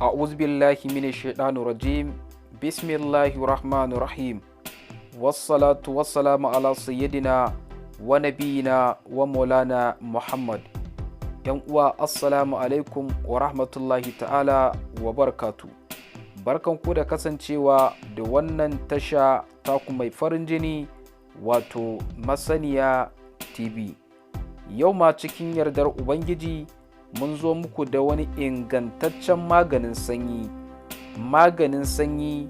أعوذ بالله من الشيطان الرجيم بسم الله الرحمن الرحيم والصلاة والسلام على سيدنا ونبينا ومولانا محمد. yan uwa assalamu alaikum wa rahmatullahi ta'ala wa barakatu. Barkanku da kasancewa da wannan tasha taku mai farin jini wato Masaniya TV. Yau ma cikin yardar Ubangiji mun zo muku da wani ingantaccen maganin sanyi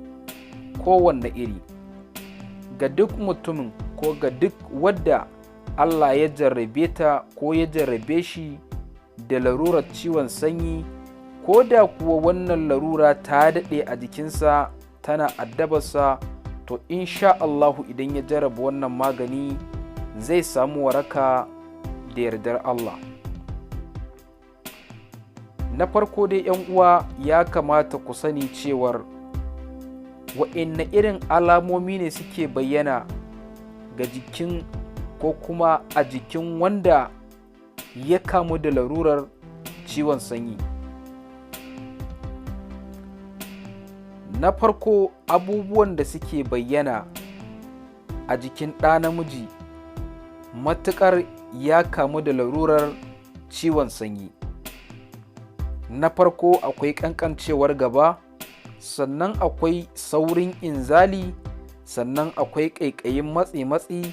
kowanne iri ga duk mutumin ko ga duk wadda Allah ya jarrabe ta ko ya jarrabe shi da larurar ciwon sanyi, ko da kuwa wannan larura ta daɗe a jikinsa tana addabarsa, to insha Allahu idan ya jarraba wannan magani zai samu waraka da yardar Allah. Na farko dai ‘yan uwa ya kamata ku sani cewar wa'inne irin alamomi ne suke bayyana ga jikin ko kuma a jikin wanda ya kamu da larurar ciwon sanyi. Na farko abubuwan da suke bayyana a jikin ɗa namiji matuƙar ya kamu da larurar ciwon sanyi. Na farko akwai ƙanƙancewar gaba, sannan akwai saurin inzali, sannan akwai ƙaiƙayin matsi-matsi,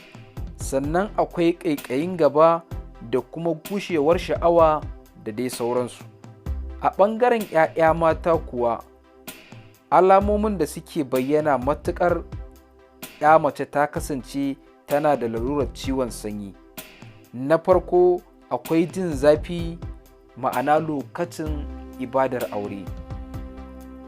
sannan akwai ƙaiƙayin gaba da kuma gushewar sha'awa da dai sauransu. A ɓangaren 'ya'ya mata kuwa alamomin da suke bayyana matuƙar 'ya mace ta kasance tana da larurar ciwon sanyi. Na farko akwai jin zafi, ma'ana lokacin ibadar aure,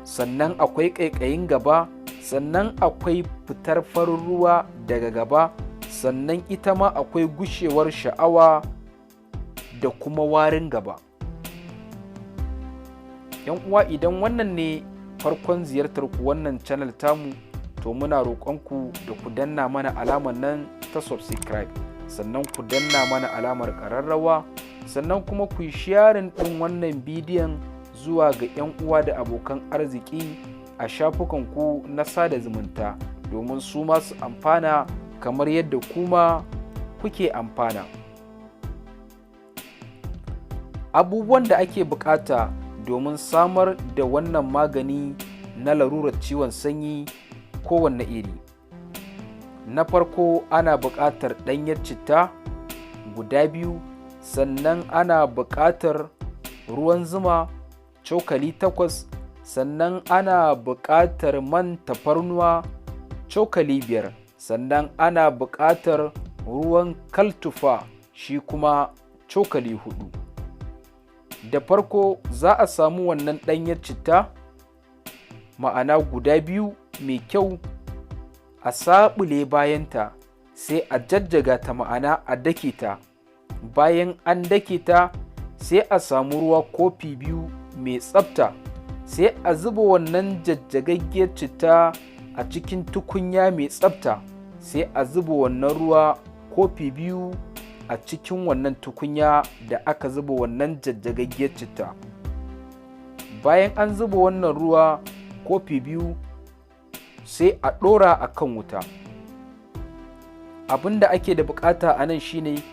sannan akwai ƙaiƙayin gaba, sannan akwai fitar farin ruwa daga gaba, sannan ita ma akwai gushewar sha'awa da kuma warin gaba. ‘Yan uwa idan wannan ne farkon ziyartar ku wannan channel tamu, to muna roƙonku da ku danna mana alamar nan ta subscribe, sannan ku danna mana alamar ƙararrawa, sannan kuma ku yi sharing ɗin wannan bidiyon zuwa ga 'yan uwa da abokan arziki a shafukanku na sada zumunta domin su masu amfana kamar yadda kuma kuke amfana. Abubuwan da ake bukata domin samar da wannan magani na larurar ciwon sanyi kowanne iri. Na farko ana buƙatar ɗanyar citta guda 2, sannan ana buƙatar ruwan zuma cokali 8, sannan ana buƙatar man tafarnuwa cokali 5, sannan ana buƙatar ruwan kaltufa shi kuma cokali 4. Da farko za a samu wannan ɗanyar citta ma'ana guda 2 mai kyau, a saɓule bayanta sai a jajjaga ta ma'ana a dake ta. Bayan an dake ta sai a samu ruwa kofi 2 mai tsafta, sai a zuba wannan jajjagaggiyar citta a cikin tukunya mai tsafta, sai a zuba wannan ruwa kofi 2 a cikin wannan tukunya da aka zuba wannan jajjagaggiyar citta. Bayan an zuba wannan ruwa kofi 2 sai a ɗora a kan wuta. Abin da ake da bukata a nan shine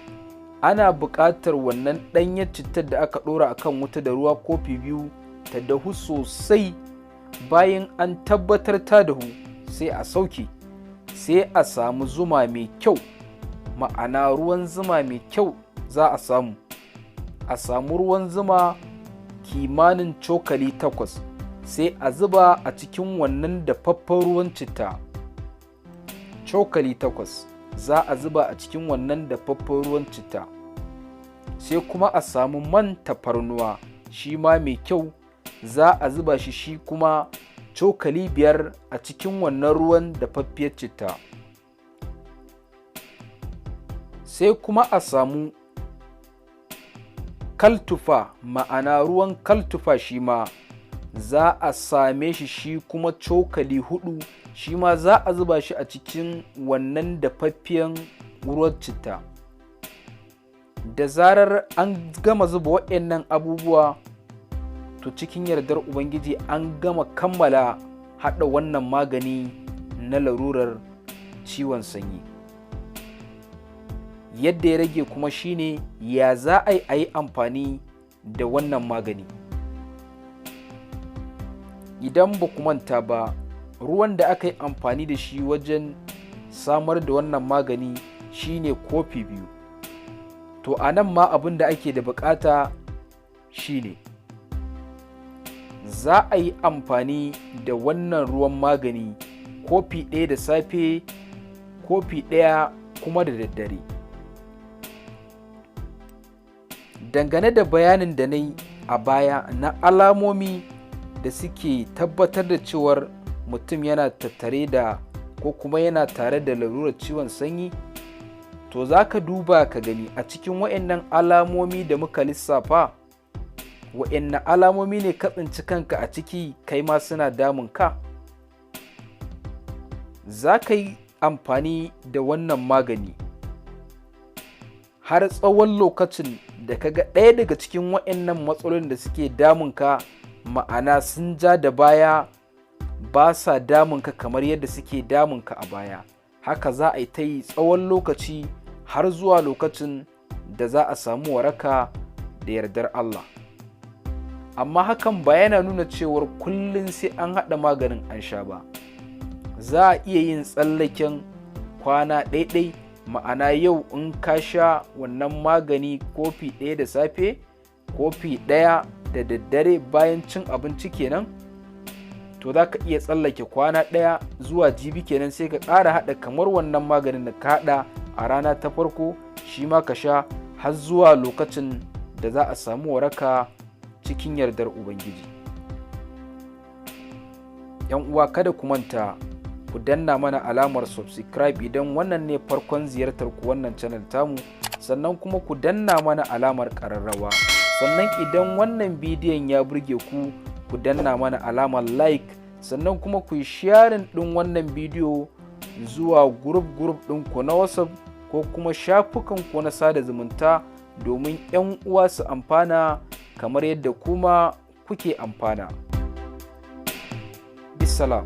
ana buƙatar wannan ɗanyar cittar da aka ɗora a kan wuta da ruwa kofi 2 ta dahu sosai. Bayan an tabbatar ta dahu sai a sauke, sai a samu zuma mai kyau, ma'ana ruwan zuma mai kyau za a samu ruwan zuma kimanin cokali 8, sai a zuba a cikin wannan dafaffen ruwan citta cokali 8 za a zuba a cikin wannan dafaffen ruwan citta. Sai kuma a samu man tafarnuwa shi ma mai kyau, za a zuba shi kuma cokali 5 a cikin wannan ruwan dafaffiyar citta. Sai kuma a samu kaltufa, ma'ana ruwan kaltufa shi ma za a same shi kuma cokali 4, shi ma za a zuba shi a cikin wannan dafaffiyan ruwan citta. Da zarar an gama zuba waɗannan abubuwa to cikin yardar ubangiji an gama kammala haɗa wannan magani na larurar ciwon sanyi. Yadda ya rage kuma shine ya za a yi amfani da wannan magani. Idan ba ku manta ba, ruwan da aka yi amfani da shi wajen samar da wannan magani shine kofi 2. To a nan ma abin da ake da bukata shine za a yi amfani da wannan ruwan magani kofi 1 da safe, kofi 1 kuma da daddare. Dangane da bayanin da na yi a baya na alamomi da suke tabbatar da cewar mutum yana tattare da ko kuma yana tare da larurar ciwon sanyi, to za ka duba ka gani a cikin waɗannan alamomi da muka lissafa, waɗanne alamomi ne ka tsinci kanka a ciki kai ma suna damun ka. Za ka yi amfani da wannan magani har tsawon lokacin da ka ga ɗaya daga cikin waɗannan matsalolin da suke damun ka, ma'ana sun ja da baya, ba sa damun ka kamar yadda suke damun ka a baya. Haka za a yi ta yi tsawon lokaci har zuwa lokacin da za a samu waraka da yardar Allah. Amma hakan ba yana nuna cewar kullum sai an haɗa maganin an sha ba. Za a iya yin tsallaken kwana ɗaiɗai, ma'ana yau in ka sha wannan magani kofi 1 da safe, kofi 1 da daddare bayan cin abinci kenan, to za ka iya tsallake kwana 1 zuwa jibi kenan sai ka ƙara haɗa kamar wannan maganin da ka haɗa a rana ta farko, shi ma ka sha har zuwa lokacin da za a samu waraka cikin yardar Ubangiji. ‘Yan uwa, kada ku manta ku danna mana alamar subscribe idan wannan ne farkon ziyartar ku wannan channel tamu, sannan kuma ku danna mana alamar ƙararrawa. Sannan idan wannan bidiyon ya burge ku, ku danna mana alamar like, sannan kuma ku yi sharing ɗin wannan bidiyo zuwa group ɗinku na WhatsApp ko kuma shafukanku na sada zumunta domin 'yan uwa su amfana kamar yadda kuma kuke amfana. Bisalam.